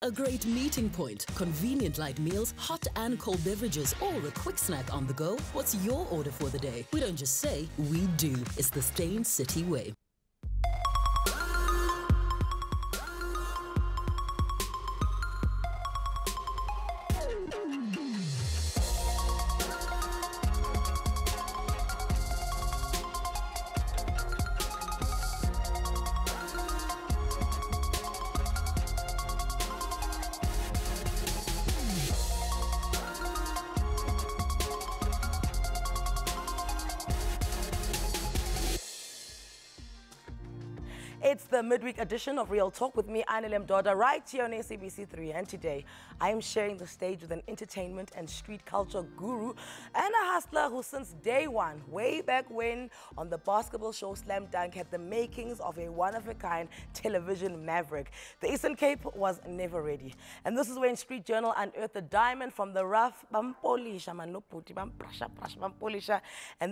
A great meeting point, convenient light meals, hot and cold beverages, or a quick snack on the go? What's your order for the day? We don't just say, we do. It's the Stain City way. It's the midweek edition of Real Talk with me, Anele, right here on SABC3. And today, I am sharing the stage with an entertainment and street culture guru and a hustler who since day one, way back when, on the basketball show Slam Dunk, had the makings of a one-of-a-kind television maverick. The Eastern Cape was never ready. And this is when Street Journal unearthed the diamond from the rough, and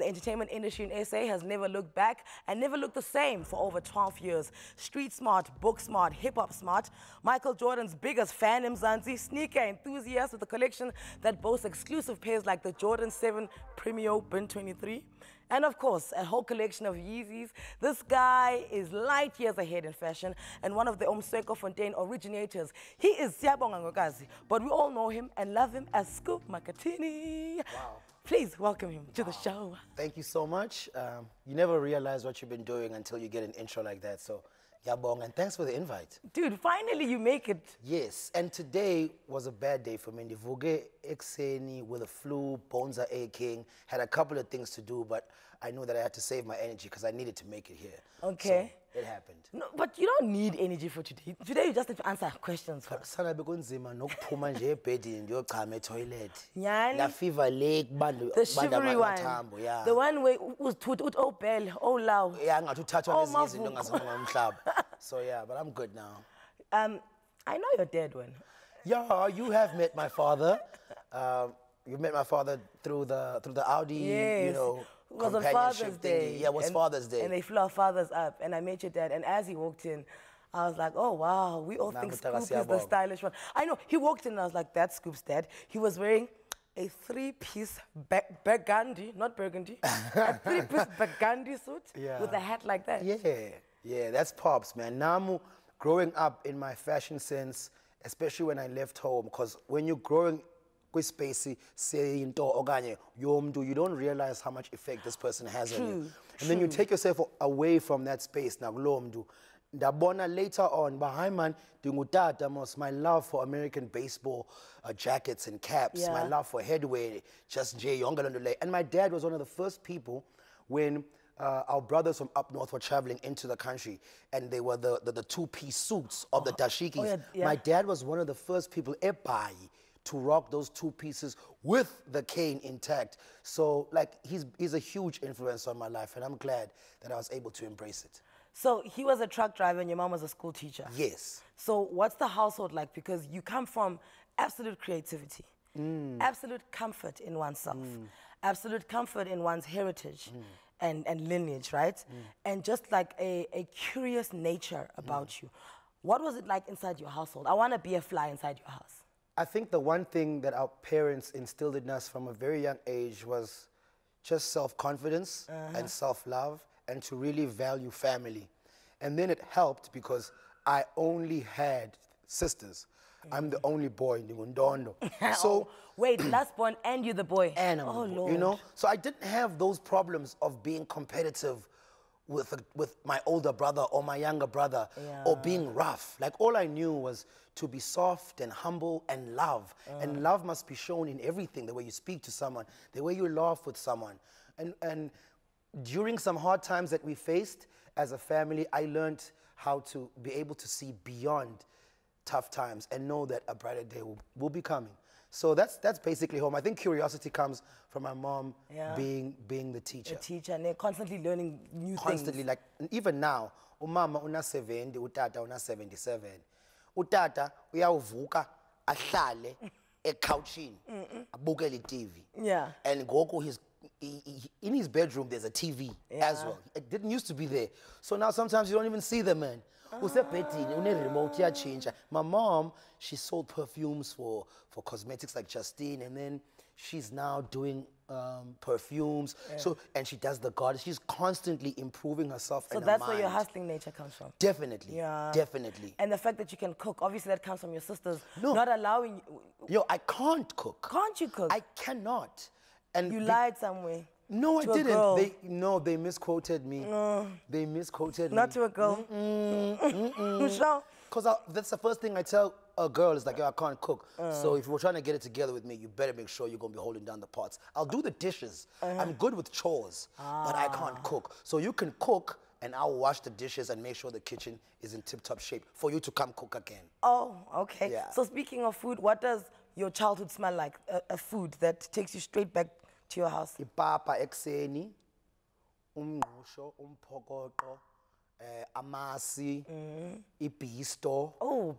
the entertainment industry in SA has never looked back and never looked the same for over 12 years. Street smart, book smart, hip-hop smart, Michael Jordan's biggest fan, Mzansi, sneaker enthusiast with a collection that boasts exclusive pairs like the Jordan 7 Premio Bin 23, and of course, a whole collection of Yeezys. This guy is light years ahead in fashion and one of the Umseko Fontaine originators. He is Siyabonga Ngwekazi, but we all know him and love him as Scoop Makhathini. Wow. Please welcome him to the show. Thank you so much. You never realize what you've been doing until you get an intro like that. So, Siyabonga, and thanks for the invite. Dude, finally you make it. Yes, and today was a bad day for me. Ndivuke ekseni with a flu, bones are aching, had a couple of things to do, but I knew that I had to save my energy because I needed to make it here. Okay. So it happened. No, but you don't need energy for today. Today you just have to answer questions first. Sana bekunzima nokuphuma nje ebhedini ndiyochama etoilet. Nyani? La fever leg the shivery one. Yeah. The one where was oh bell, oh loud. Yeah, ngathi uthathwa nezinye izinto ngazange ngomhlaba. So yeah, but I'm good now. I know your dad one. Yeah, you have met my father. You met my father through the Audi, yes. You know, it was on Father's Day. Yeah, it was Father's Day. And they flew our fathers up, and I met your dad. And as he walked in, I was like, oh, wow, we all think Scoop is the stylish one. I know, he walked in, and I was like, that's Scoop's dad. He was wearing a three-piece burgundy, not burgundy, a three-piece burgundy suit with a hat like that. Yeah, that's Pops, man. Namu, growing up in my fashion sense, especially when I left home, because when you're growing with spacey, say into oganye, you don't realize how much effect this person has on you. And then you take yourself away from that space. Now, Ndabona later on, behind man, my love for American baseball jackets and caps, my love for headwear, just Jay Younger. And my dad was one of the first people when our brothers from up north were traveling into the country, and they were the two-piece suits of the dashikis. My dad was one of the first people to rock those two pieces with the cane intact. So, like, he's a huge influence on my life, and I'm glad that I was able to embrace it. So he was a truck driver and your mom was a school teacher. Yes. So what's the household like? Because you come from absolute creativity, absolute comfort in oneself, absolute comfort in one's heritage and lineage, right? And just like a curious nature about you. What was it like inside your household? I want to be a fly inside your house. I think the one thing that our parents instilled in us from a very young age was just self-confidence and self-love, and to really value family. And then it helped because I only had sisters. I'm the only boy in Ngundondo. So wait, last born and you the boy. And Lord. You know, so I didn't have those problems of being competitive with my older brother or my younger brother, or being rough. Like, all I knew was to be soft and humble and love. And love must be shown in everything, the way you speak to someone, the way you laugh with someone. And during some hard times that we faced as a family, I learned how to be able to see beyond tough times and know that a brighter day will be coming. So that's basically home. I think curiosity comes from my mom being the teacher. The teacher, and they're constantly learning new things. Constantly, like, even now, umama una 70, utata una 77. Utata uyawuvuka ahlale ecouchini abukele TV. Yeah. And Goku, in his bedroom there's a TV as well. It didn't used to be there. So now sometimes you don't even see the man. Usebhedini une remote change. My mom, she sold perfumes for cosmetics like Justine, and then she's now doing perfumes. So, and she does the garden. She's constantly improving herself. So and that's her where your mind. hustling nature comes from. Definitely. Yeah. Definitely. And the fact that you can cook, obviously that comes from your sisters No. not allowing you. Yo, I can't cook. Can't you cook? I cannot. And you lied somewhere. No, I to a didn't. girl. They misquoted me. They misquoted me. Not to a girl. Sure. Because that's the first thing I tell a girl is like, yo, I can't cook. So if you're trying to get it together with me, you better make sure you're going to be holding down the pots. I'll do the dishes. I'm good with chores, but I can't cook. So you can cook, and I'll wash the dishes and make sure the kitchen is in tip-top shape for you to come cook again. Oh, okay. Yeah. So speaking of food, what does your childhood smell like? A food that takes you straight back to your house? Ipapa ekseni, umngqusho, umphokoqo, amasi, ibisto. Oh,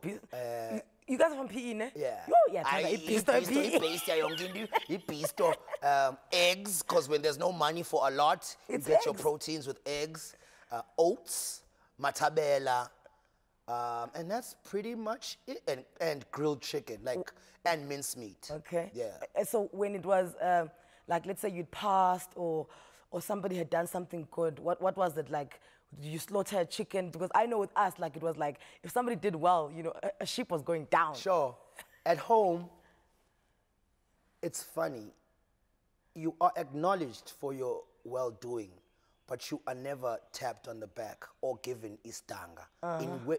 you guys are from PE, ne? Yeah. Oh, yeah. Ibisto, eggs, because when there's no money for a lot, you It's get your eggs. proteins with eggs, oats, matabela, and that's pretty much it. And grilled chicken, and mincemeat. Okay. Yeah. So when it was, like, let's say you'd passed or somebody had done something good, what was it like? Did you slaughter a chicken? Because I know with us, like, it was like, if somebody did well, you know, a sheep was going down. Sure. At home, it's funny. You are acknowledged for your well-doing, but you are never tapped on the back or given istanga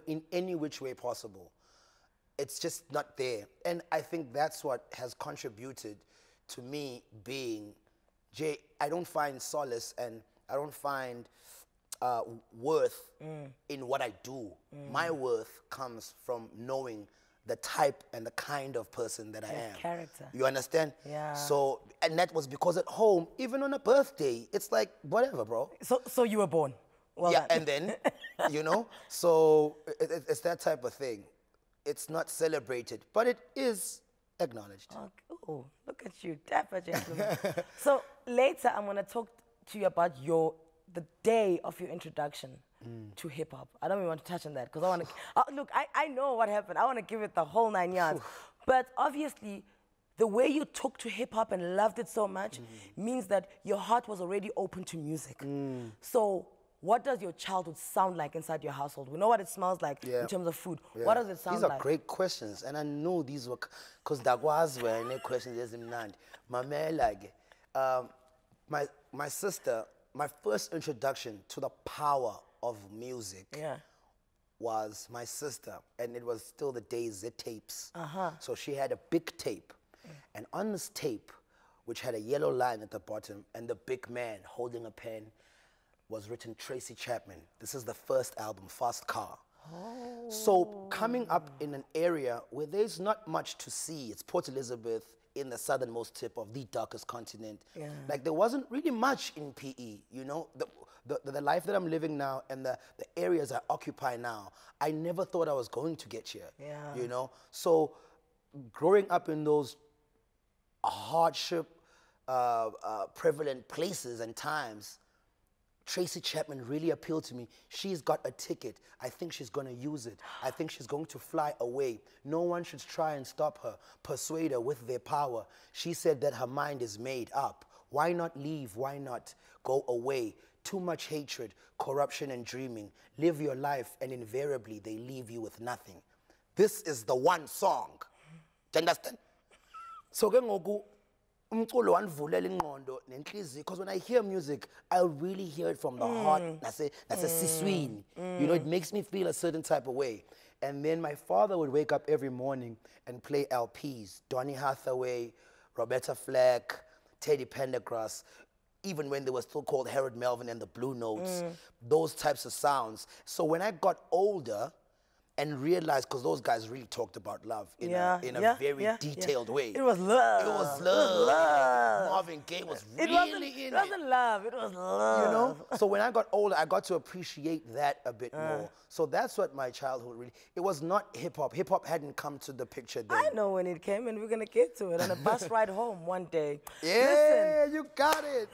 in any which way possible. It's just not there. And I think that's what has contributed to me being, Jay, I don't find solace and I don't find worth in what I do. My worth comes from knowing the type and the kind of person that I am. Character. You understand? Yeah. So, and that was because at home, even on a birthday, it's like, whatever, bro. So you were born. Well Yeah, done. and then, you know, so it's that type of thing. It's not celebrated, but it is acknowledged. Oh, look at you, dapper gentleman. So later, I'm gonna talk to you about the day of your introduction to hip hop. I don't even want to touch on that because I want to. Look, I know what happened. I want to give it the whole 9 yards. But obviously, the way you took to hip hop and loved it so much means that your heart was already open to music. So, what does your childhood sound like inside your household? We know what it smells like in terms of food. Yeah. What does it sound like? These are great questions, and I know these were because that was where any questions is in mind. My sister, my first introduction to the power of music was my sister, and it was still the days Z tapes. So she had a big tape, and on this tape, which had a yellow line at the bottom, and the big man holding a pen, was written Tracy Chapman. This is the first album, Fast Car. So coming up in an area where there's not much to see, it's Port Elizabeth in the southernmost tip of the darkest continent. Like there wasn't really much in PE, you know? The life that I'm living now and the areas I occupy now, I never thought I was going to get here, you know? So growing up in those hardship prevalent places and times, Tracy Chapman really appealed to me. She's got a ticket. I think she's going to use it. I think she's going to fly away. No one should try and stop her, persuade her with their power. She said that her mind is made up. Why not leave? Why not go away? Too much hatred, corruption, and dreaming. Live your life, and invariably they leave you with nothing. This is the one song. Do you understand? So, umculo wandivulela ingqondo nenhliziyo, because when I hear music, I really hear it from the heart, nasesiswini. You know, it makes me feel a certain type of way. And then my father would wake up every morning and play LPs, Donny Hathaway, Roberta Flack, Teddy Pendergrass, even when they were still called Harold Melvin and the Blue Notes, those types of sounds. So when I got older and realized, because those guys really talked about love in a very detailed way. It was love. It was love. Marvin Gaye was really in it. It wasn't love, it was love. You know? So when I got older, I got to appreciate that a bit more. So that's what my childhood really, it was not hip hop. Hip hop hadn't come to the picture then. I know when it came, and we're going to get to it on a bus ride home one day. Yeah, listen, you got it.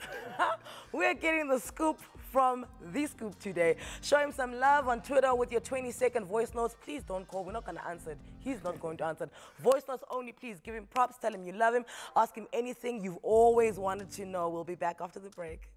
We're getting the scoop from The Scoop today. Show him some love on Twitter with your 20-second voice notes. Please don't call. We're not going to answer it. He's not going to answer it. Voice notes only, please. Give him props. Tell him you love him. Ask him anything you've always wanted to know. We'll be back after the break.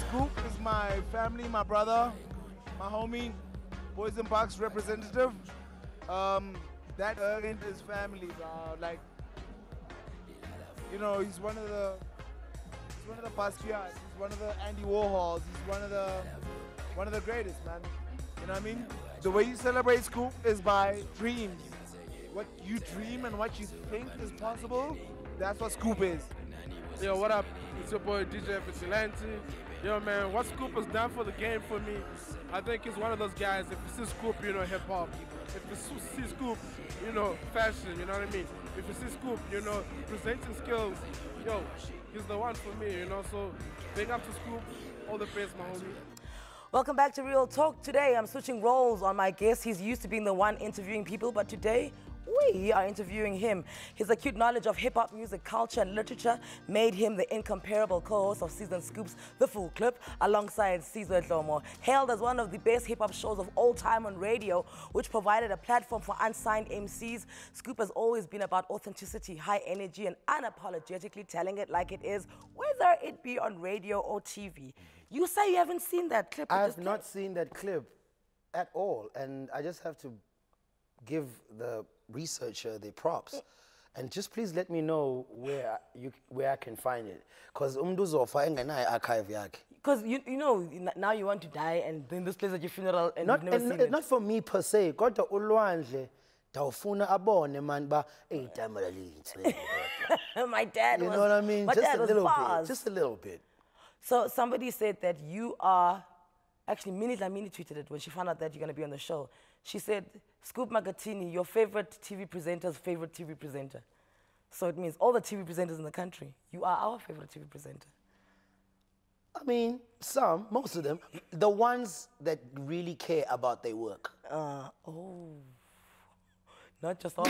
Scoop is my family, my brother, my homie, Boys and Bucks representative. That Ergent is family, like, you know, he's one of the Basquiat, he's one of the Andy Warhols, he's one of the greatest, man. You know what I mean? The way you celebrate Scoop is by dreams. What you dream and what you think is possible, that's what Scoop is. Yo, what up? It's your boy DJ Affectionately. Yo, man, what Scoop has done for the game for me, I think he's one of those guys, if you see Scoop, you know hip-hop. If you see Scoop, you know fashion, you know what I mean? If you see Scoop, you know presenting skills, yo, he's the one for me, you know? So, big up to Scoop, all the best, my homie. Welcome back to Real Talk. Today, I'm switching roles on my guest. He's used to being the one interviewing people, but today, we are interviewing him. His acute knowledge of hip-hop music, culture, and literature made him the incomparable co-host of Season Scoop's The Full Clip, alongside Sizwe Dlomo. Hailed as one of the best hip-hop shows of all time on radio, which provided a platform for unsigned MCs, Scoop has always been about authenticity, high energy, and unapologetically telling it like it is, whether it be on radio or TV. You say you haven't seen that clip. I have not seen that clip at all, and I just have to give the researcher the props, and just please let me know where I can find it, because archive yakhe. Because you know now you want to die, and then this place at your funeral, and you've never seen it. Not for me per se, kodwa ulwandle dawufuna abone man ba eyitama leli. My dad you was, know what I mean? My Just dad a was little bars. bit, just a little bit. So somebody said that you are, actually Minnie tweeted it when she found out that you're going to be on the show. She said, Scoop Makhathini, your favorite TV presenter's favorite TV presenter. So it means all the TV presenters in the country, you are our favorite TV presenter. I mean, most of them, the ones that really care about their work. Not just all.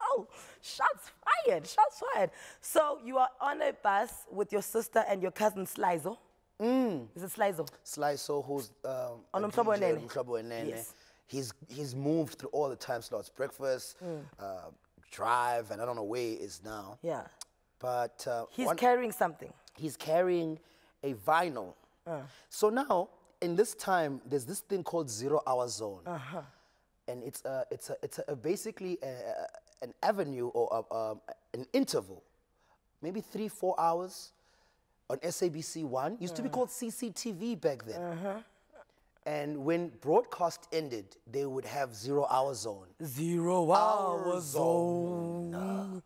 Oh, shots fired, shots fired. So you are on a bus with your sister and your cousin Slizo. Is it Slizo? Slizo, who's on Umhlobo Anele. Yes. He's moved through all the time slots, breakfast, drive, and I don't know where he is now. Yeah. But he's carrying something. He's carrying a vinyl. So now, in this time, there's this thing called 0 Hour Zone. And it's basically an avenue or an interval, maybe 3-4 hours on SABC1. Used to be called CCTV back then. And when broadcast ended, they would have 0 Hour Zone. 0 Hour Zone.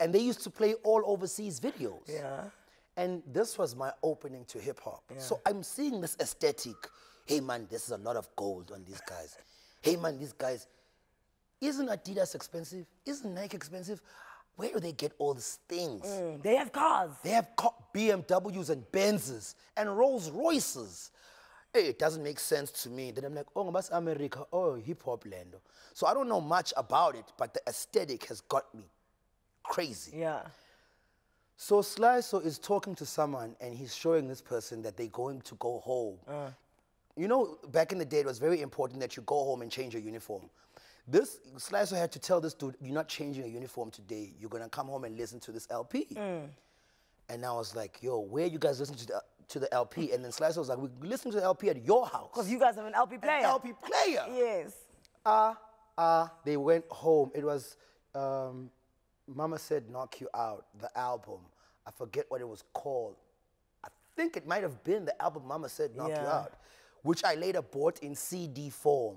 And they used to play all overseas videos. Yeah. And this was my opening to hip hop. Yeah. So I'm seeing this aesthetic. Hey man, this is a lot of gold on these guys. Hey man, these guys, isn't Adidas expensive? Isn't Nike expensive? Where do they get all these things? They have cars. They have BMWs and Benzes and Rolls Royces. Hey, it doesn't make sense to me. Then I'm like, oh, that's America, oh, hip hop land. So I don't know much about it, but the aesthetic has got me crazy. Yeah. So Slizo is talking to someone and he's showing this person that they're going to go home. You know, back in the day, it was very important that you go home and change your uniform. This Slizo had to tell this dude, you're not changing your uniform today. You're going to come home and listen to this LP. And I was like, yo, where you guys listen to the LP? And then Slizo was like, we're listening to the LP at your house. Because you guys have an LP player. An LP player. Yes. They went home. It was Mama Said Knock You Out, the album. I forget what it was called. I think it might have been the album Mama Said Knock You Out, which I later bought in CD form.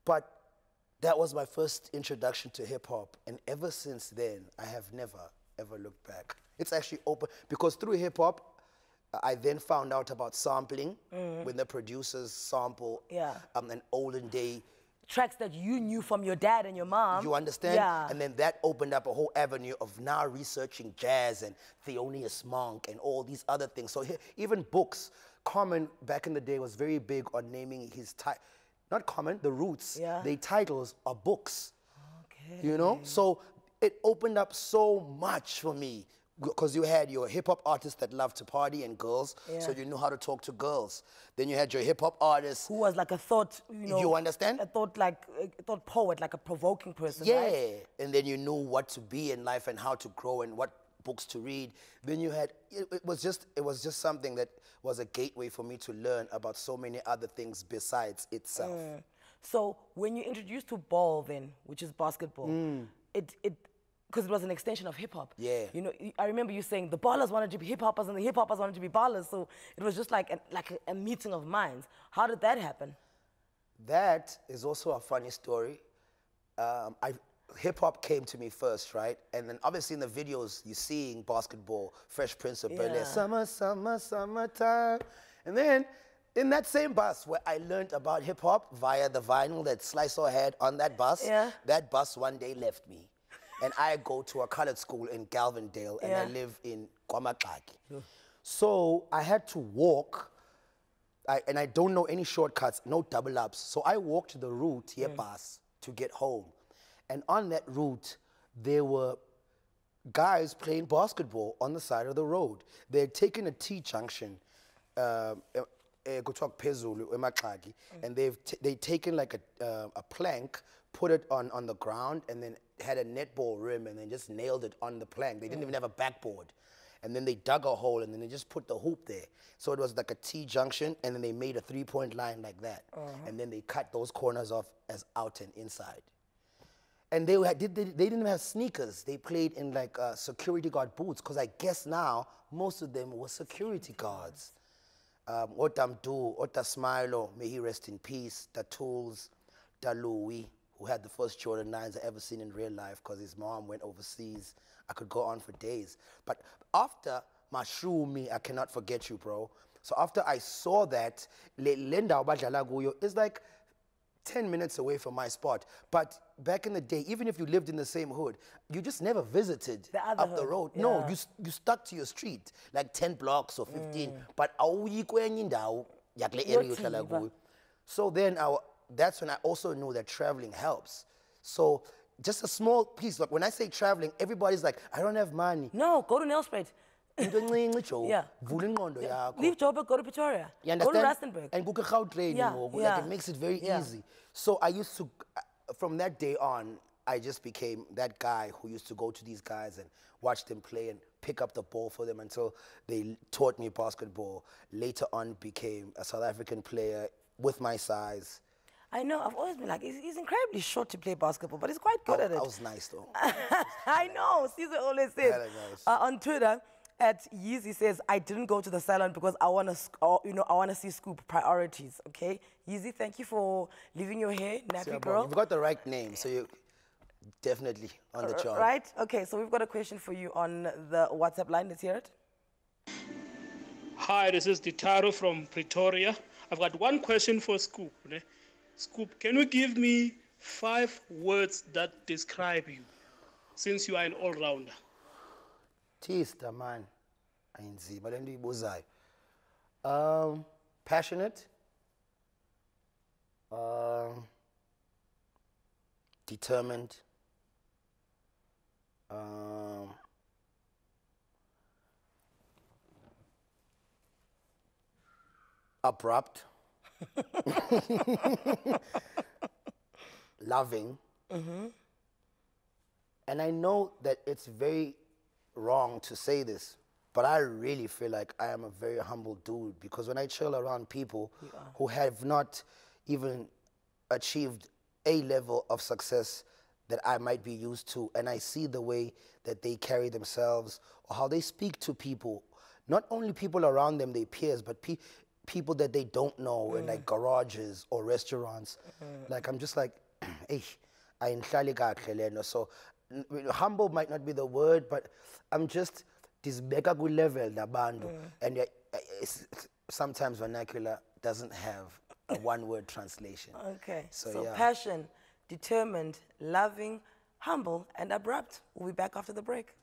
But that was my first introduction to hip hop. And ever since then, I have never, ever looked back. It's actually open, because through hip-hop, I then found out about sampling, when the producers sample an olden day tracks that you knew from your dad and your mom. You understand? Yeah. And then that opened up a whole avenue of now researching jazz and Thelonious Monk and all these other things. So even books, Common back in the day was very big on naming his not Common, the Roots. Yeah. Their titles are books. Okay. You know? So it opened up so much for me. Because you had your hip-hop artists that love to party and girls, so you knew how to talk to girls. Then you had your hip-hop artists who was like a thought, you understand? A thought poet, like a provoking person, yeah. right? And then you knew what to be in life and how to grow and what books to read. Then you had, it was just something that was a gateway for me to learn about so many other things besides itself. So when you introduced to ball then, which is basketball, because it was an extension of hip-hop. Yeah. You know, I remember you saying the ballers wanted to be hip-hoppers and the hip-hoppers wanted to be ballers, so it was just like a meeting of minds. How did that happen? That is also a funny story. Hip-hop came to me first, right? And then obviously in the videos, you're seeing basketball, Fresh Prince of Bel-Air, summer, summer, summertime. And then in that same bus where I learned about hip-hop via the vinyl that Slicer had on that bus, that bus one day left me. And I go to a colored school in Galvindale, and I live in KwaMaxaki. So I had to walk, and I don't know any shortcuts, no double ups. So I walked the route here bus to get home. And on that route, there were guys playing basketball on the side of the road. They had taken a T-junction, and they'd taken like a plank, put it on the ground, and then had a netball rim, and then just nailed it on the plank. They didn't even have a backboard. And then they dug a hole, and then they just put the hoop there. So it was like a T-junction, and then they made a three-point line like that. And then they cut those corners off as out and inside. And they didn't have sneakers. They played in like security guard boots, because I guess now most of them were security guards. Otamdu, Ota Smilo, may he rest in peace, Da Tools, Da Louis, who had the first Jordan 9s I ever seen in real life because his mom went overseas. I could go on for days. But after Mashrumi, I cannot forget you, bro. So after I saw that, Lenda Obadlala is like 10 minutes away from my spot. But back in the day, even if you lived in the same hood, you just never visited up the road. Yeah. No, you stuck to your street, like 10 blocks or 15. But so then that's when I also knew that traveling helps. So just a small piece. Like when I say traveling, everybody's like, I don't have money. No, go to Nelspruit. Yeah. Leave Joburg, go to Pretoria. You understand? Go to Rustenburg. And go train. Like it makes it very easy. So I used to, from that day on, I just became that guy who used to go to these guys and watch them play and pick up the ball for them until they taught me basketball. Later on became a South African player with my size. I know, I've always been like, he's incredibly short to play basketball, but he's quite good at it. I was nice though. I know, Caesar always says. Nice. On Twitter, @Yeezy says, I didn't go to the salon because I want to see Scoop priorities, okay? Yeezy, thank you for leaving your hair, nappy girl. You've got the right name, so you're definitely on the chart. Right? Okay, so we've got a question for you on the WhatsApp line. Let's hear it. Hi, this is Ditaro from Pretoria. I've got one question for Scoop. Scoop, can you give me 5 words that describe you, since you are an all-rounder? Tista, man. Passionate. Determined. Abrupt. Loving. And I know that it's very wrong to say this, but I really feel like I am a very humble dude, because when I chill around people who have not even achieved a level of success that I might be used to, and I see the way that they carry themselves or how they speak to people, not only people around them, their peers, but people that they don't know in like garages or restaurants. Like I'm just like, hey, I inhlali kahle lena. So humble might not be the word, but I'm just this mega good level nabantu, and sometimes vernacular doesn't have a one-word translation. Okay, So yeah. passion, determined, loving, humble, and abrupt. We'll be back after the break.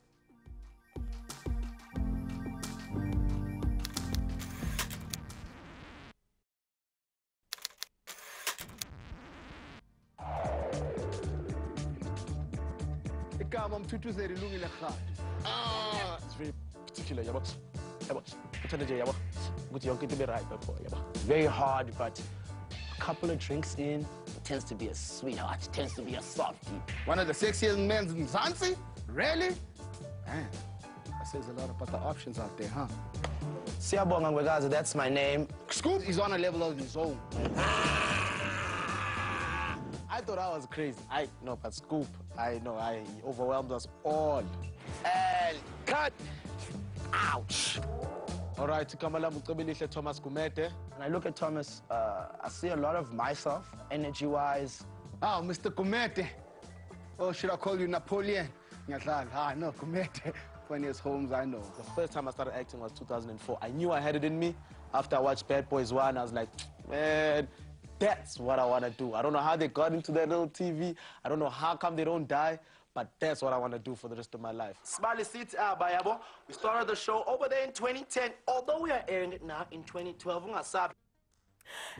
It's very particular, yabo. Very hard, but a couple of drinks in, it tends to be a sweetheart, it tends to be a softie. One of the sexiest men in Zanzi? Really? Man, that says a lot about the options out there, huh? Siyabonga Ngwekazi, that's my name. Scoop is on a level of his own. I thought I was crazy. But Scoop, he overwhelmed us all. And cut! Ouch! All right, Thomas Kumete. When I look at Thomas, I see a lot of myself, energy-wise. Oh, Mr. Kumete. Oh, should I call you Napoleon? No, Kumete. Funniest Holmes I know. The first time I started acting was 2004. I knew I had it in me. After I watched Bad Boys 1, I was like, man, that's what I want to do. I don't know how they got into that little TV. I don't know how come they don't die, but that's what I want to do for the rest of my life. Smiley Seats Bayabo. We started the show over there in 2010, although we are airing it now in 2012.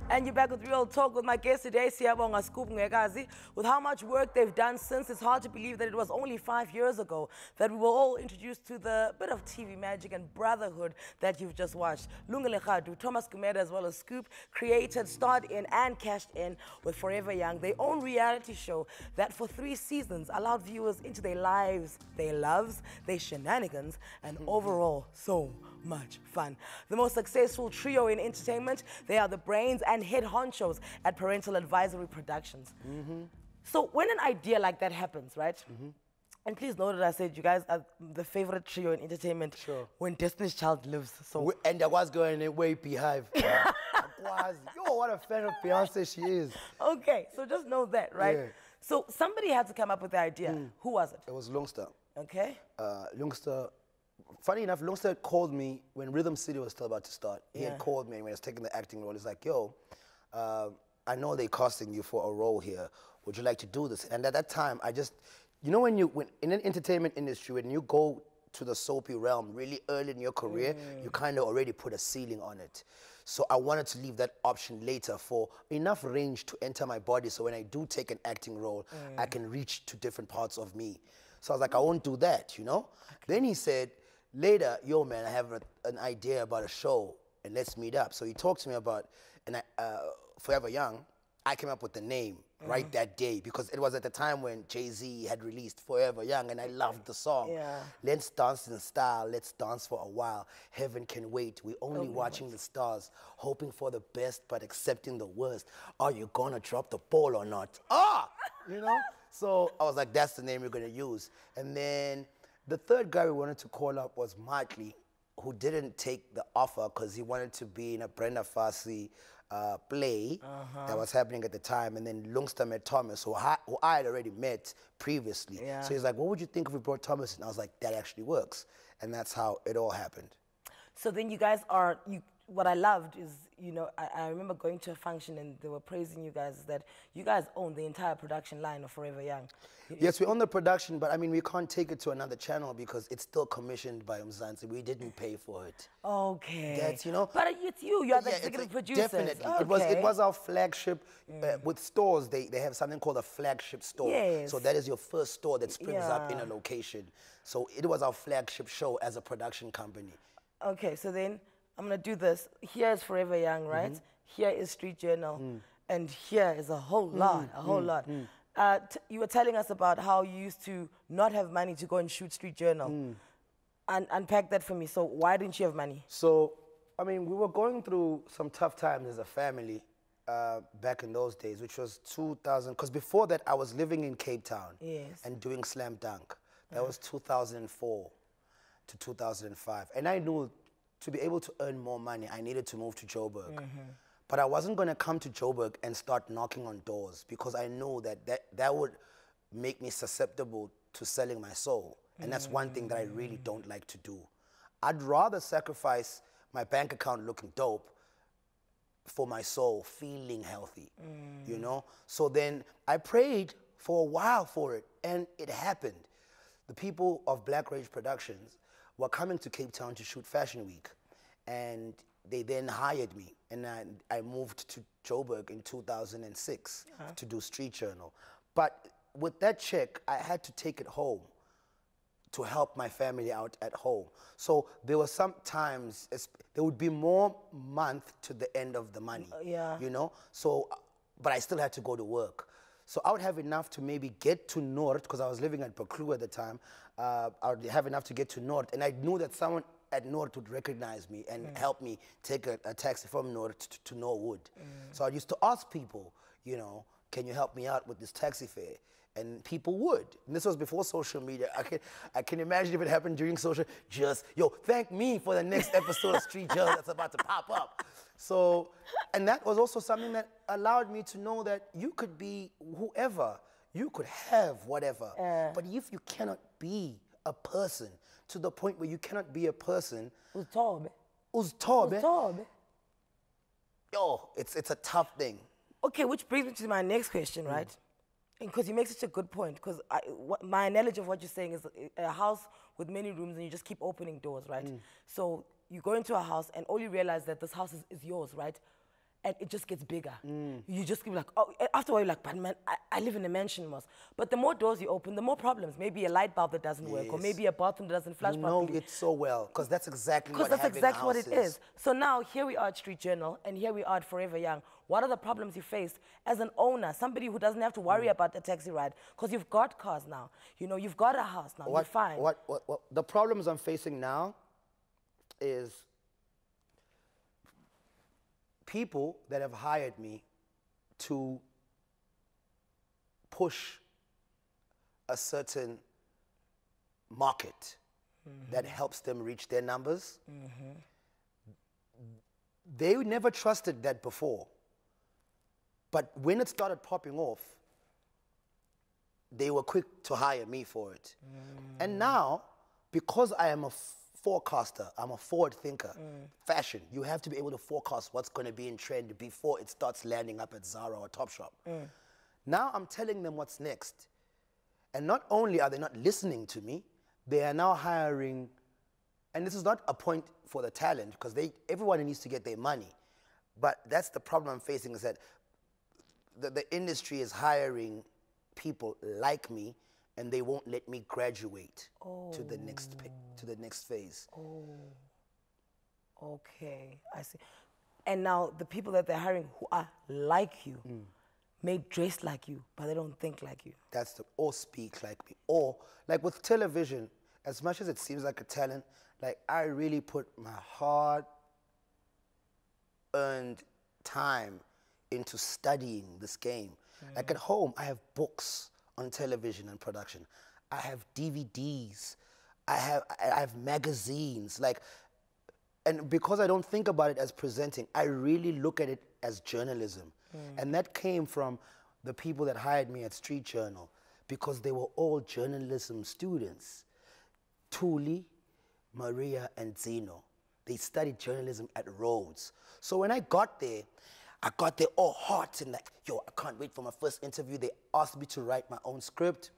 And you're back with Real Talk with my guest today, Siyabonga Ngwekazi. With how much work they've done since, it's hard to believe that it was only 5 years ago that we were all introduced to the bit of TV magic and brotherhood that you've just watched. Lungelechadu, Thomas Kumeda, as well as Scoop, created, starred in, and cashed in with Forever Young, their own reality show that for 3 seasons allowed viewers into their lives, their loves, their shenanigans, and overall, so much fun. The most successful trio in entertainment, they are the brains and head honchos at Parental Advisory Productions. So when an idea like that happens, right? And please note that I said you guys are the favorite trio in entertainment when Destiny's Child lives. So And I was going way behind. Yo, what a fan of Beyonce she is. Okay, so just know that, right? Yeah. So somebody had to come up with the idea. Who was it? It was Lungster. Okay. Lungster, funny enough, Lungster called me when Rhythm City was still about to start. He had Yeah. called me when I was taking the acting role. He's like, yo, I know they're casting you for a role here. Would you like to do this? And at that time, I just, you know, when in an entertainment industry, when you go to the soapy realm really early in your career, you kind of already put a ceiling on it. So I wanted to leave that option later for enough range to enter my body so when I do take an acting role, I can reach to different parts of me. So I was like, I won't do that, you know? Then he said, later, yo, man, I have an idea about a show, and let's meet up. So he talked to me about Forever Young. I came up with the name right that day because it was at the time when Jay-Z had released Forever Young, and I loved the song. Yeah. Let's dance in style, let's dance for a while. Heaven can wait, we're only watching the stars, hoping for the best but accepting the worst. Are you gonna drop the ball or not? You know? So I was like, that's the name we're gonna use. And then the third guy we wanted to call up was Martley, who didn't take the offer because he wanted to be in a Brenda Fassie play that was happening at the time. And then Lungster met Thomas, who I had already met previously. Yeah. So he's like, what would you think if we brought Thomas? And I was like, that actually works. And that's how it all happened. So then you guys are, what I loved is, you know, I remember going to a function and they were praising you guys that you guys own the entire production line of Forever Young. Yes, we own the production, but I mean, we can't take it to another channel because it's still commissioned by Mzansi. We didn't pay for it. Okay. That's, you know. But it's you, you're the Yeah, executive producer. Definitely. Okay. It was our flagship. With stores, they have something called a flagship store. Yes. So that is your first store that springs up in Yeah. a location. So it was our flagship show as a production company. Okay, so then I'm going to do this. Here is Forever Young, right? Here is Street Journal. And here is a whole lot, you were telling us about how you used to not have money to go and shoot Street Journal. Unpack that for me. So why didn't you have money? So, I mean, we were going through some tough times as a family back in those days, which was 2000. Because before that, I was living in Cape Town and doing Slam Dunk. That was 2004 to 2005. And I knew to be able to earn more money, I needed to move to Joburg. But I wasn't going to come to Joburg and start knocking on doors because I knew that would make me susceptible to selling my soul. And that's one thing that I really don't like to do. I'd rather sacrifice my bank account looking dope for my soul feeling healthy, you know? So then I prayed for a while for it, and it happened. The people of Black Rage Productions were coming to Cape Town to shoot Fashion Week, and they then hired me, and I moved to Joburg in 2006 to do Street Journal. But with that check, I had to take it home to help my family out at home. So there were some times, there would be more month to the end of the money, you know? So, but I still had to go to work. So I would have enough to maybe get to North, because I was living at Baklu at the time. I would have enough to get to North, and I knew that someone at North would recognize me and help me take a taxi from North to Norwood. So I used to ask people, you know, can you help me out with this taxi fare? And people would. And this was before social media. I can imagine if it happened during social, just, yo, thank me for the next episode of Street Journal that's about to pop up. So, and that was also something that allowed me to know that you could be whoever, you could have whatever, but if you cannot be a person to the point where you cannot be a person, yo, it's a tough thing. Okay, which brings me to my next question, right? Because you make such a good point, because my analogy of what you're saying is a house with many rooms and you just keep opening doors, right? So you go into a house and all you realize that this house is yours, right? And it just gets bigger. You just keep like, oh, after a while you're like, but man, I live in a mansion, Moss. But the more doors you open, the more problems. Maybe a light bulb that doesn't work, or maybe a bathroom that doesn't flush properly. You know it so well, because that's exactly what Because that's exactly what it is. So now here we are at Street Journal, and here we are at Forever Young. What are the problems you face as an owner, somebody who doesn't have to worry about a taxi ride? Because you've got cars now. You know, you've got a house now. You're fine. The problems I'm facing now is people that have hired me to push a certain market that helps them reach their numbers. They never trusted that before. But when it started popping off, they were quick to hire me for it. And now, because I am a forecaster, I'm a forward thinker, fashion, you have to be able to forecast what's going to be in trend before it starts landing up at Zara or Topshop. Now I'm telling them what's next. And not only are they not listening to me, they are now hiring, and this is not a point for the talent, because everyone needs to get their money. But that's the problem I'm facing, is that the industry is hiring people like me, and they won't let me graduate to the next phase. Okay, I see. And now the people that they're hiring who are like you, may dress like you, but they don't think like you. Or speak like me. Or, like with television, as much as it seems like a talent, like I really put my hard-earned time into studying this game. Like at home, I have books on television and production. I have DVDs. I have magazines. Like, and because I don't think about it as presenting, I really look at it as journalism. And that came from the people that hired me at Street Journal, because they were all journalism students. Thuli, Maria, and Zeno. They studied journalism at Rhodes. So when I got there all hot and like, yo, I can't wait for my first interview. They asked me to write my own script.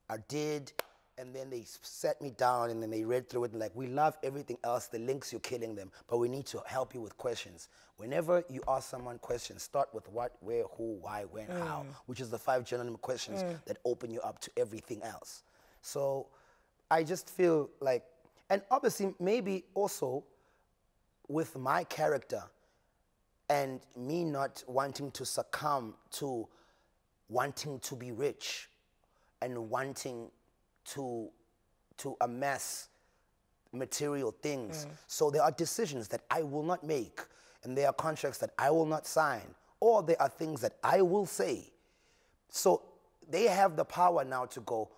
I did. And then they sat me down and then they read through it and like, we love everything else, the links, you're killing them, but we need to help you with questions. Whenever you ask someone questions, start with what, where, who, why, when, how, which is the 5 journalism questions that open you up to everything else. So I just feel like, and obviously maybe also with my character and me not wanting to succumb to wanting to be rich and wanting to amass material things. So there are decisions that I will not make, and there are contracts that I will not sign, or there are things that I will say. So they have the power now to go,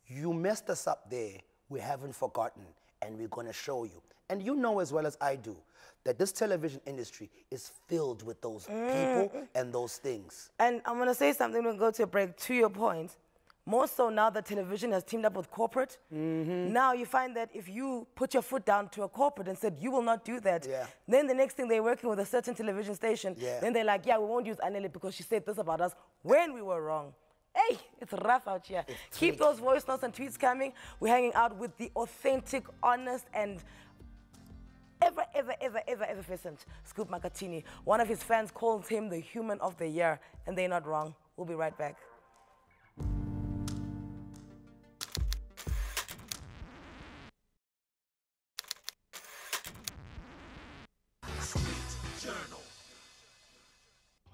you messed us up there, we haven't forgotten, and we're gonna show you. And you know as well as I do that this television industry is filled with those people and those things. And I'm gonna say something, we'll go to a break. To your point, More so now that television has teamed up with corporate. Now you find that if you put your foot down to a corporate and said, you will not do that, then the next thing they're working with a certain television station, then they're like, yeah, we won't use Anele because she said this about us when we were wrong. Hey, it's rough out here. Keep those voice notes and tweets coming. We're hanging out with the authentic, honest, and ever effervescent Scoop Makhathini. One of his fans calls him the human of the year, and they're not wrong. We'll be right back.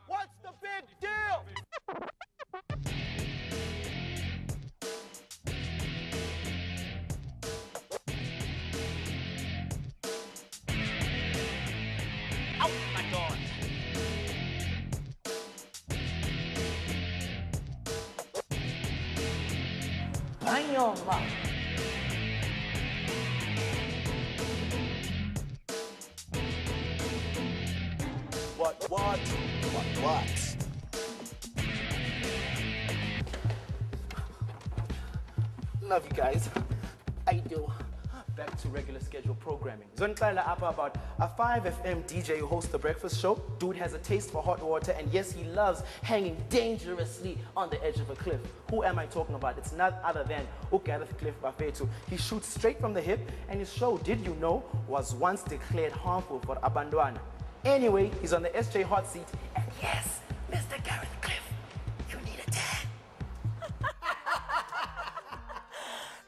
What's the big deal? Oh my God. Banyoma. What? Love you guys. I do. Back to regular scheduled programming. Zontlala Appa about a 5FM DJ who hosts the breakfast show. Dude has a taste for hot water, and yes, he loves hanging dangerously on the edge of a cliff. Who am I talking about? It's none other than Gareth Cliff Bafetu. He shoots straight from the hip, and his show, Did You Know, was once declared harmful for Abandwana. Anyway, he's on the SJ hot seat, and yes, Mr. Gareth Cliff, you need a tag.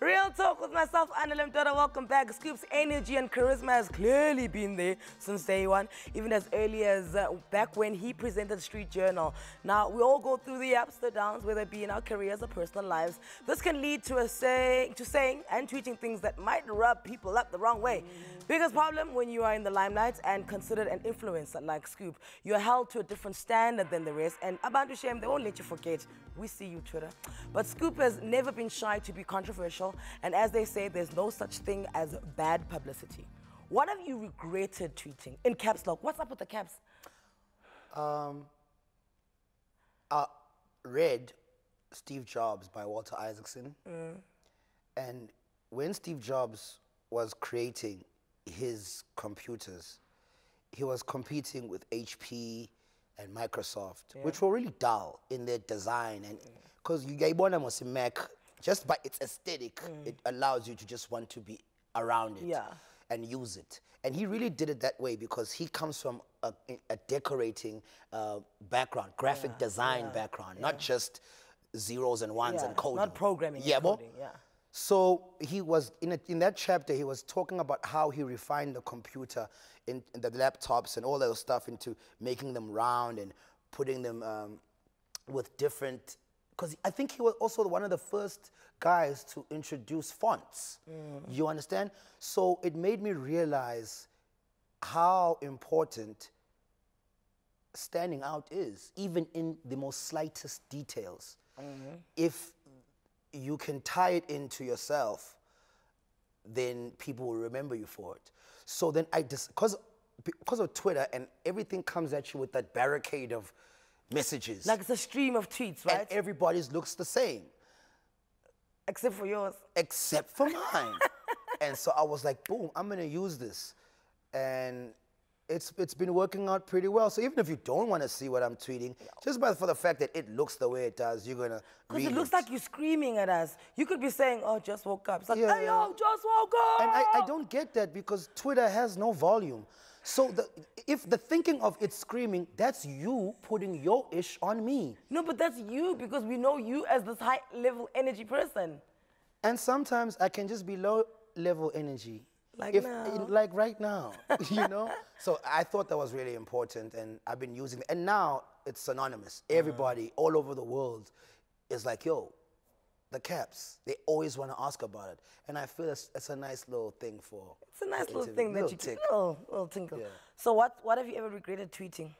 Real talk with myself, Anele. Welcome back. Scoop's energy and charisma has clearly been there since day one, even as early as back when he presented Street Journal. Now, we all go through the ups, the downs, whether it be in our careers or personal lives. This can lead to saying and tweeting things that might rub people up the wrong way. Biggest problem when you are in the limelight and considered an influencer like Scoop. You are held to a different standard than the rest, and Abantu Shame, they won't let you forget. We see you, Twitter. But Scoop has never been shy to be controversial, and as they say, there's no such thing as bad publicity. What have you regretted tweeting? In caps lock. What's up with the caps? I read Steve Jobs by Walter Isaacson. And when Steve Jobs was creating his computers, he was competing with HP and Microsoft, which were really dull in their design. And because you get one of Mac, just by its aesthetic, it allows you to just want to be around it and use it. And he really did it that way because he comes from a decorating background, graphic design background, not just zeros and ones and coding. Not programming. Coding, So he was, in that chapter, he was talking about how he refined the computer in the laptops and all those stuff into making them round and putting them with different, because I think he was also one of the first guys to introduce fonts. You understand? So it made me realize how important standing out is, even in the most slightest details. If you can tie it into yourself, then people will remember you for it. So then because of Twitter, and everything comes at you with that barricade of messages. Like it's a stream of tweets, right? And everybody's looks the same. Except for yours. Except for mine. And so I was like, boom, I'm gonna use this. And it's been working out pretty well. So even if you don't want to see what I'm tweeting, just for the fact that it looks the way it does, you're gonna read it. Because it looks like you're screaming at us. You could be saying, oh, just woke up. It's like, hey, yo, just woke up. And I don't get that because Twitter has no volume. So if the thinking of it screaming, that's you putting your ish on me. No, but that's you because we know you as this high-level energy person. And sometimes I can just be low-level energy. Like now. Like right now, you know? So I thought that was really important, and I've been using it. And now it's synonymous. Everybody all over the world is like, yo, the caps. They always want to ask about it. And I feel it's a nice little thing for... It's a nice little thing that you can... Little tinkle. Yeah. So what have you ever regretted tweeting?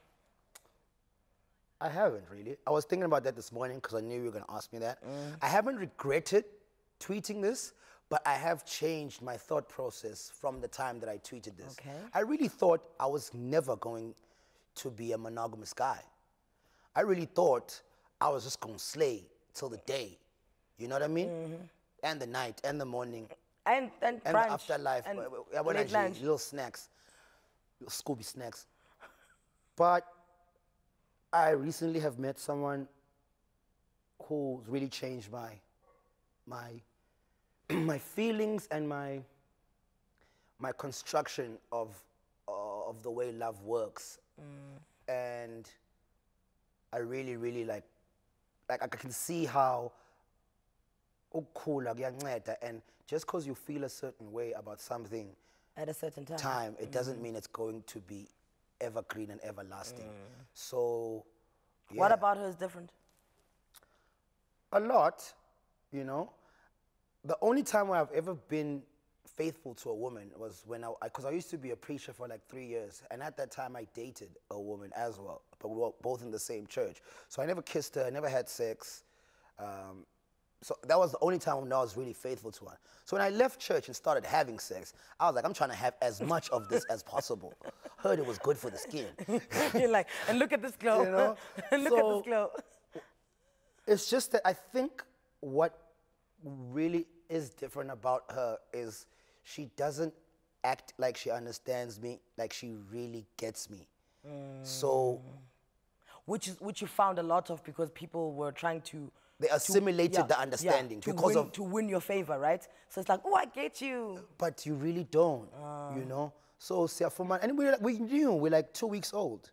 I haven't, really. I was thinking about that this morning because I knew you were going to ask me that. I haven't regretted tweeting this, but I have changed my thought process from the time that I tweeted this. Okay. I really thought I was never going to be a monogamous guy. I really thought I was just going to slay till the day You know what I mean? And the night, and the morning, And and the brunch, afterlife. and Yabona late nje, lunch. little snacks, little Scooby snacks. But I recently have met someone who's really changed my my feelings and my construction of the way love works. And I really like I can see how ukukhula kuyanceda, and just because you feel a certain way about something At a certain time. it doesn't mean it's going to be evergreen and everlasting. So yeah. What about her is different? A lot, you know. The only time where I've ever been faithful to a woman was when because I used to be a preacher for like 3 years, and at that time I dated a woman as well, but we were both in the same church. So I never kissed her, I never had sex. So that was the only time when I was really faithful to her. So when I left church and started having sex, I was like, I'm trying to have as much of this as possible. Heard it was good for the skin. You're like, and look at this glow. You know? And look at this glow. It's just that I think what really is different about her is she doesn't act like she understands me, like she really gets me. So, which you found a lot of, because people were trying to they assimilated the understanding because to win your favor, right? So it's like, oh, I get you. But you really don't, you know? So, and we knew, we're like 2 weeks old,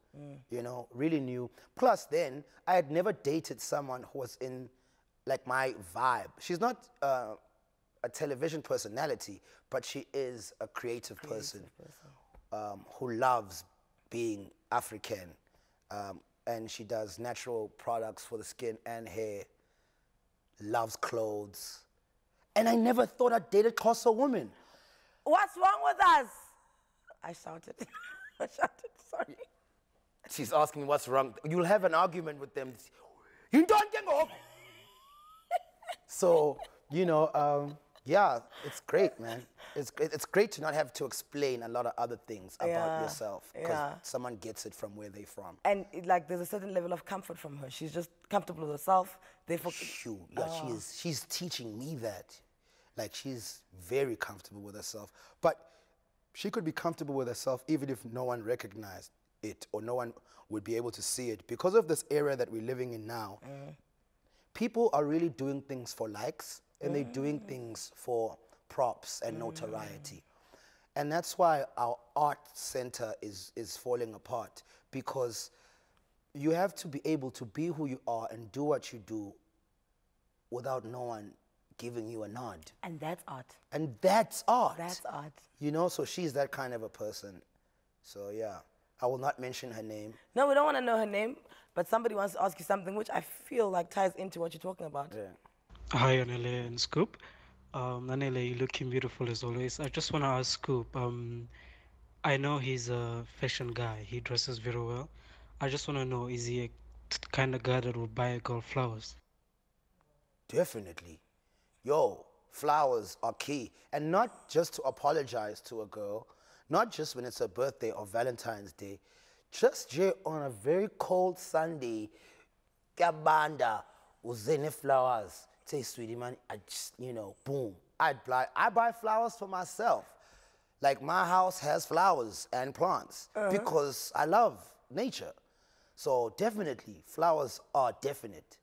you know, really new. Plus then, I had never dated someone who was in like my vibe. She's not a television personality, but she is a creative person. Who loves being African. And she does natural products for the skin and hair, loves clothes. And I never thought I'd date a Xhosa woman. What's wrong with us? I shouted. I shouted, sorry. She's asking what's wrong. You'll have an argument with them. You don't get off. So, you know, yeah, it's great, man. It's great to not have to explain a lot of other things about yourself, because someone gets it from where they're from. And like, there's a certain level of comfort from her. She's just comfortable with herself. Therefore, she's teaching me that. Like, she's very comfortable with herself. But she could be comfortable with herself even if no one recognized it or no one would be able to see it. Because of this era that we're living in now, people are really doing things for likes, and they're doing things for props and notoriety. And that's why our art center is falling apart, because you have to be able to be who you are and do what you do without no one giving you a nod. And that's art. And that's art. That's art. You know, so she's that kind of a person. So yeah, I will not mention her name. No, we don't want to know her name, but somebody wants to ask you something which I feel like ties into what you're talking about. Yeah. Hi, Anele and Scoop. Anele, you're looking beautiful as always. I just want to ask Scoop. I know he's a fashion guy. He dresses very well. I just want to know, is he a kind of guy that would buy a girl flowers? Definitely. Yo, flowers are key. And not just to apologize to a girl, not just when it's her birthday or Valentine's Day, just on a very cold Sunday, Gabanda, uzene flowers. Say, sweetie man, I just, you know, boom. I buy flowers for myself. Like, my house has flowers and plants because I love nature. So definitely, flowers are definite.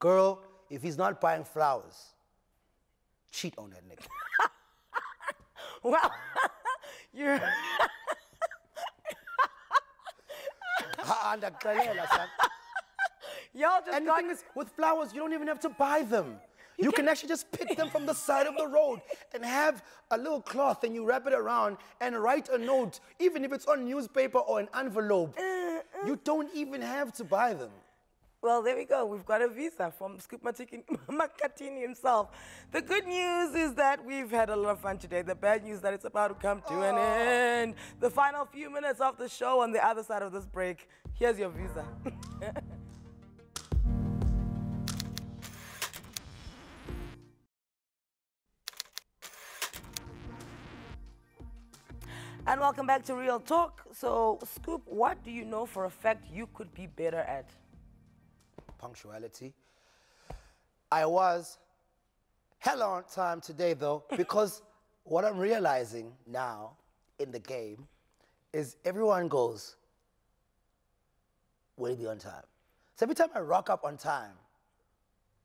Girl, if he's not buying flowers, cheat on that nigga. Well, you're... Y'all just and the thing is, with flowers, you don't even have to buy them. You can actually just pick them from the side of the road and have a little cloth and you wrap it around and write a note, even if it's on newspaper or an envelope. You don't even have to buy them. Well, there we go. We've got a visa from Scoop Makhathini himself. The good news is that we've had a lot of fun today. The bad news is that it's about to come to an end. The final few minutes of the show on the other side of this break. Here's your visa. And welcome back to Real Talk. So, Scoop, what do you know for a fact you could be better at? Punctuality. I was hella on time today, though, because what I'm realizing now in the game is everyone goes, will you be on time? So every time I rock up on time,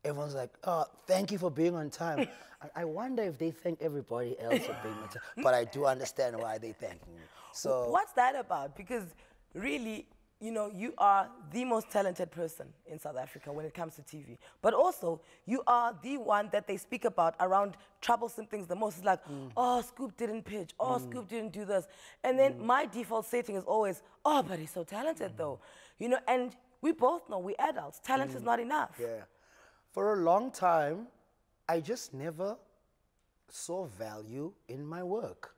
everyone's like, oh, thank you for being on time. I wonder if they thank everybody else for being on time. But I do understand why they thanking me. So what's that about? Because really, you know, you are the most talented person in South Africa when it comes to TV. But also, you are the one that they speak about around troublesome things the most. It's like, oh, Scoop didn't pitch. Oh, Scoop didn't do this. And then my default setting is always, oh, but he's so talented though. You know, and we both know, we're adults. Talent is not enough. yeah. For a long time, I just never saw value in my work.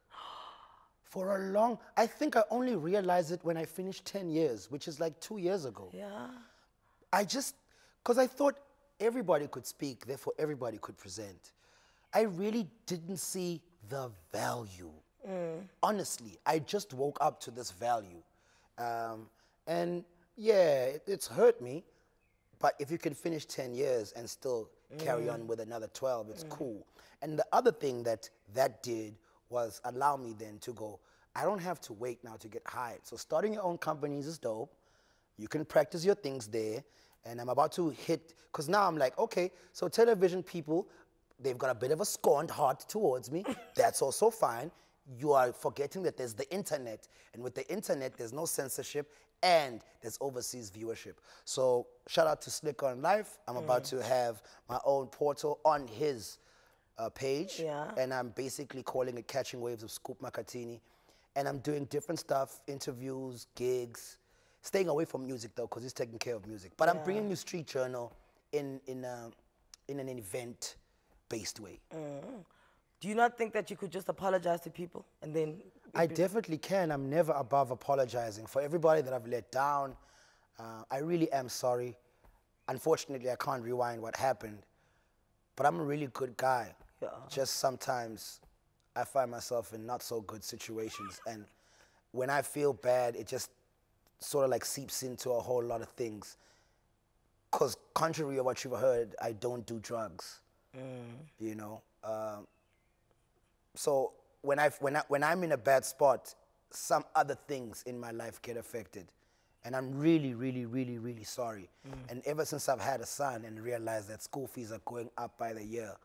For a long, I think I only realized it when I finished 10 years, which is like 2 years ago. Yeah. I just, because I thought everybody could speak, therefore everybody could present. I really didn't see the value. Honestly, I just woke up to this value. And yeah, it's hurt me, but if you can finish 10 years and still carry on with another 12, it's cool. And the other thing that did was allow me then to go, I don't have to wait now to get hired. So starting your own companies is dope. You can practice your things there. And I'm about to hit, because now I'm like, okay, so television people, they've got a bit of a scorned heart towards me. That's also fine. You are forgetting that there's the internet. And with the internet, there's no censorship and there's overseas viewership. So shout out to Slick on Life. I'm about to have my own portal on his page. Yeah. And I'm basically calling it Catching Waves of Scoop Makhathini. And I'm doing different stuff, interviews, gigs, staying away from music though, because he's taking care of music. But I'm bringing you Street Journal in an event-based way. Do you not think that you could just apologize to people and then... I definitely can. I'm never above apologizing. For everybody that I've let down, I really am sorry. Unfortunately, I can't rewind what happened. But I'm a really good guy. Yeah. Just sometimes I find myself in not so good situations. And when I feel bad, it just sort of like seeps into a whole lot of things. Because contrary to what you've heard, I don't do drugs. You know? So when I'm in a bad spot, some other things in my life get affected. And I'm really, really, really, really sorry. And ever since I've had a son and realized that school fees are going up by the year,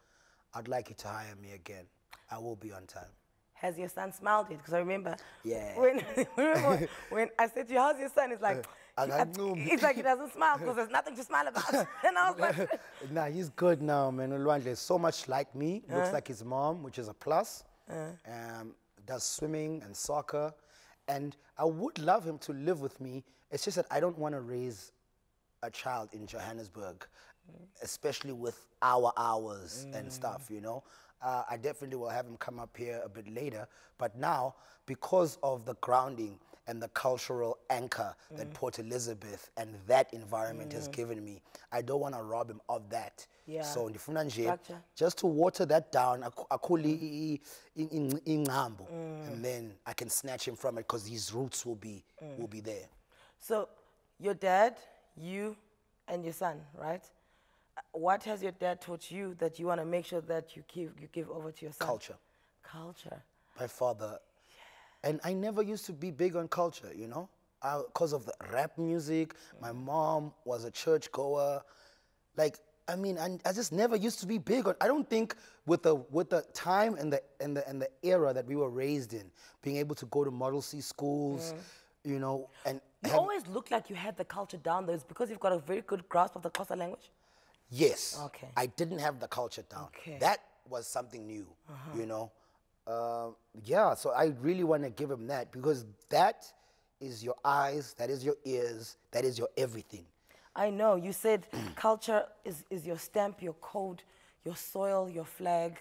I'd like you to hire me again. I will be on time. Has your son smiled yet? Because I remember Yeah. when I said to you, how's your son? It's like, it's like he doesn't smile because there's nothing to smile about. And I was like... Nah, he's good now, man. Ulwandle is so much like me. Looks like his mom, which is a plus. Does swimming and soccer. And I would love him to live with me. It's just that I don't want to raise a child in Johannesburg, especially with our hours and stuff, you know. I definitely will have him come up here a bit later. But now, because of the grounding and the cultural anchor that Port Elizabeth and that environment has given me, I don't want to rob him of that. Yeah. So ndifuna nje Gotcha. just to water that down, akhule ingqambo, and then I can snatch him from it because his roots will be there. So your dad, you, and your son, right? What has your dad taught you that you want to make sure that you give over to your son? Culture. Culture. My father, and I never used to be big on culture, you know, because of the rap music. My mom was a church goer. Like, I mean, I just never used to be big on. I don't think with the time and the era that we were raised in, being able to go to Model C schools, you know, and you always looked like you had the culture down. Though, it's because you've got a very good grasp of the Xhosa language. Yes. Okay. I didn't have the culture down. Okay. That was something new, you know. Yeah, so I really want to give him that because that is your eyes, that is your ears, that is your everything. I know. You said culture is your stamp, your code, your soil, your flag,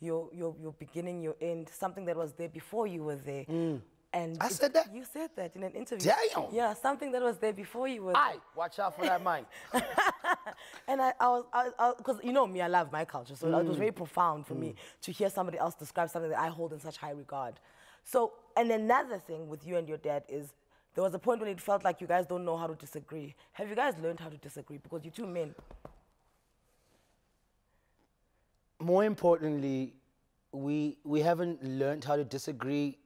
your beginning, your end, something that was there before you were there. And I said that? You said that in an interview. Damn! Yeah, something that was there before you were Aye, watch out for that mic. And I was, because you know me, I love my culture, so it was very profound for me to hear somebody else describe something that I hold in such high regard. So, and another thing with you and your dad is, there was a point when it felt like you guys don't know how to disagree. Have you guys learned how to disagree? Because you're two men. more importantly, we haven't learned how to disagree.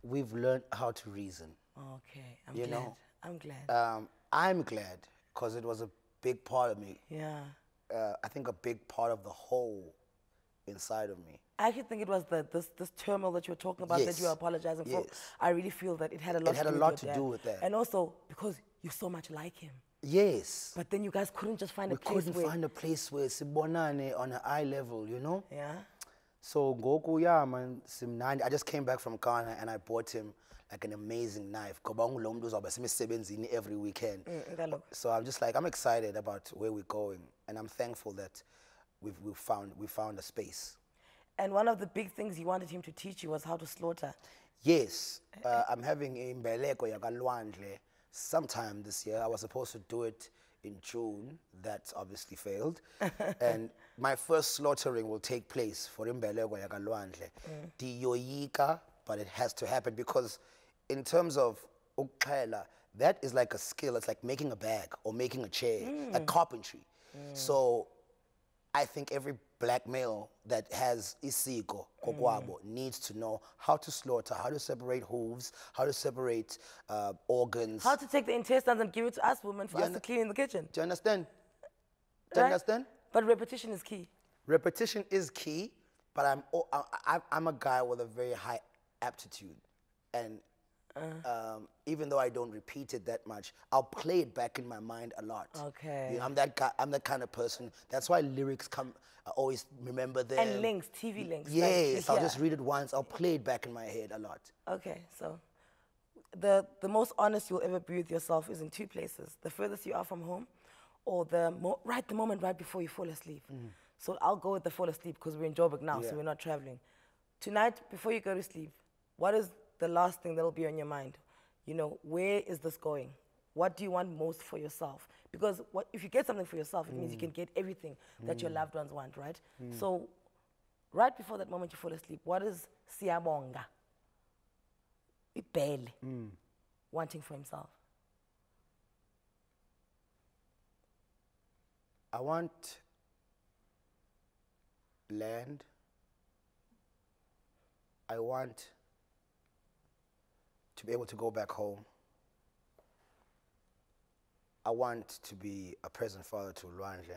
We've learned how to reason. Okay, I'm You glad. know? I'm glad. I'm glad because it was a big part of me. Yeah. I think a big part of the whole inside of me. I actually think it was this turmoil that you were talking about that you were apologizing for. I really feel that it had a lot to do with that. And also because you're so much like him. Yes. But then you guys couldn't just find a place We couldn't find a place where sibonane on an eye level, you know? Yeah. So Goku, yeah, man, I just came back from Ghana and I bought him like an amazing knife. Every weekend. So I'm just like, I'm excited about where we're going, and I'm thankful that we found a space. And one of the big things you wanted him to teach you was how to slaughter. Yes, I'm having a mbeleko yakalwandle sometime this year. I was supposed to do it in June. That obviously failed. And my first slaughtering will take place for imbeleko yakalwandle. Diyoyika, but it has to happen because in terms of ukxhela, that is like a skill. It's like making a bag or making a chair, like carpentry. So I think every black male that has isiko, kokwabo, needs to know how to slaughter, how to separate hooves, how to separate organs. How to take the intestines and give it to us women for us to clean in the kitchen. Do you understand? Do you understand? But repetition is key. Repetition is key, but I'm a guy with a very high aptitude. And even though I don't repeat it that much, I'll play it back in my mind a lot. Okay. You know, I'm that guy. I'm that kind of person. That's why lyrics come. I always remember them. And links, TV links. Yes, I'll just read it once. I'll play it back in my head a lot. Okay, so the most honest you'll ever be with yourself is in two places: the furthest you are from home, or the moment right before you fall asleep. So I'll go with the fall asleep because we're in Joburg now, so we're not traveling. Tonight, before you go to sleep, what is the last thing that'll be on your mind? You know, where is this going? What do you want most for yourself? Because if you get something for yourself, it means you can get everything that your loved ones want, right? So right before that moment you fall asleep, what is Siyabonga Ngwekazi wanting for himself? I want land. I want to be able to go back home. I want to be a present father to Lwandle.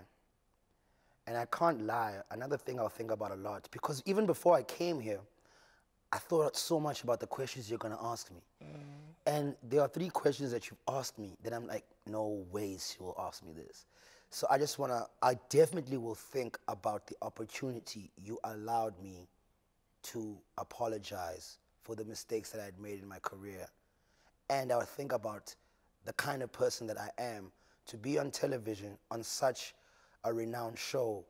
And I can't lie, another thing I'll think about a lot, because even before I came here, I thought so much about the questions you're gonna ask me. And there are 3 questions that you've asked me that I'm like, no ways she will ask me this. So I definitely will think about the opportunity you allowed me to apologize for the mistakes that I had made in my career. And I would think about the kind of person that I am to be on television on such a renowned show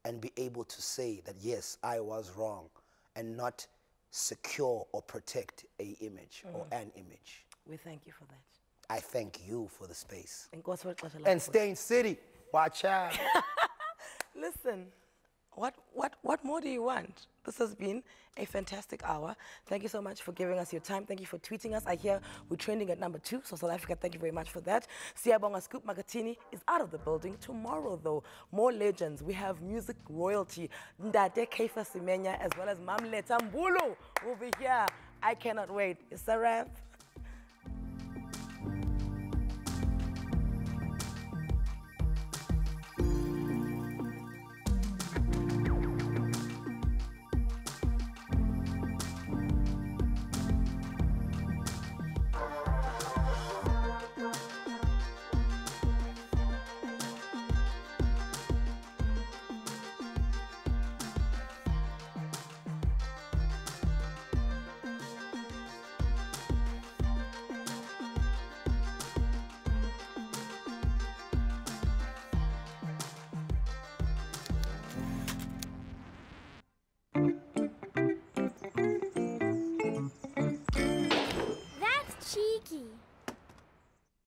and be able to say that, yes, I was wrong, and not secure or protect an image or an image. We thank you for that. I thank you for the space. And Stain City, watch out. Listen, what more do you want? This has been a fantastic hour. Thank you so much for giving us your time. Thank you for tweeting us. I hear we're trending at number 2, so South Africa, thank you very much for that. Siyabonga Scoop Makhathini is out of the building tomorrow, though. More legends. We have music royalty. Ndate Keifa Simenya, as well as Mamleta Mbulu will be here. I cannot wait. It's a wrap.